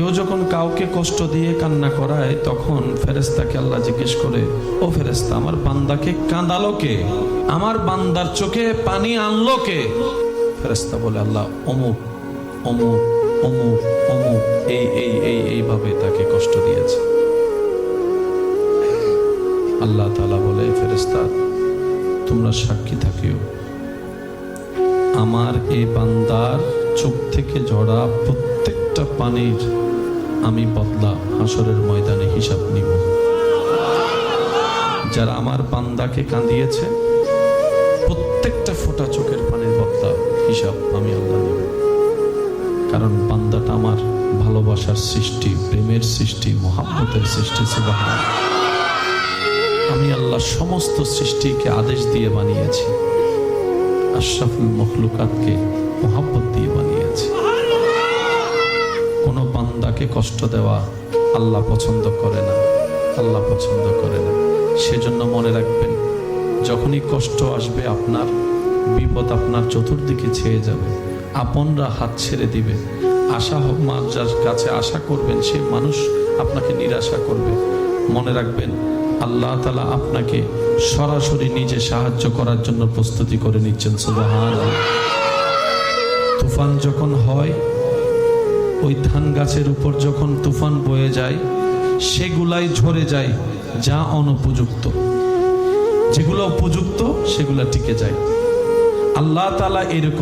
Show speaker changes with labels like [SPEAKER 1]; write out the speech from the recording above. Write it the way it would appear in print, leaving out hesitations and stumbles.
[SPEAKER 1] কেউ যখন কাউকে কষ্ট দিয়ে কান্না করায় তখন ফেরেশতাকে আল্লাহ জিজ্ঞেস করে, ও ফেরেশতা, আমার বান্দাকে কাঁদালো কে? আমার বান্দার চোখে পানি আনলো কে? ফেরেশতা বলে, আল্লাহ অমুক অমুক অমুক অমুক এইভাবে তাকে কষ্ট দিয়েছে। আল্লাহ তাআলা বলে, ফেরেশতা তোমরা সাক্ষী থাকিও, আমার এই বান্দার চোখ থেকে ঝরা প্রত্যেকটা পানির আমি বদলা হাসরের ময়দানে হিসাব নিব। যারা আমার বান্দাকে কাঁদিয়েছে প্রত্যেকটা ফোঁটা চোখের পানির বদলা হিসাব আমি আল্লাহ নিব। কারণ বান্দাটা আমার ভালোবাসার সৃষ্টি, প্রেমের সৃষ্টি, মহাব্বতের সৃষ্টি। সুবহানাল্লাহ। আমি আল্লাহ সমস্ত সৃষ্টিকে আদেশ দিয়ে বানিয়েছি, আশরাফুল মখলুকাতকে মহাব্বত দিয়ে বানিয়েছি। কোনো বান্দাকে কষ্ট দেওয়া আল্লাহ পছন্দ করে না, আল্লাহ পছন্দ করে না। সেজন্য মনে রাখবেন, যখনই কষ্ট আসবে, আপনার বিপদ আপনার চতুর্দিকে ছেয়ে যাবে, আপনরা হাত ছেড়ে দিবে, আশা হোক যার কাছে আশা করবেন সে মানুষ আপনাকে নিরাশা করবে, মনে রাখবেন আল্লাহ তাআলা আপনাকে সরাসরি নিজে সাহায্য করার জন্য প্রস্তুতি করে নিচ্ছেন। সুবহানাল্লাহ। তুফান যখন হয়, ওই ধান গাছের উপর যখন তুফান বয়ে যায়, সেগুলাই ঝরে যায় যা অনুপযুক্ত, যেগুলো উপযুক্ত সেগুলো টিকে যায়। আল্লাহ তাআলা এরকম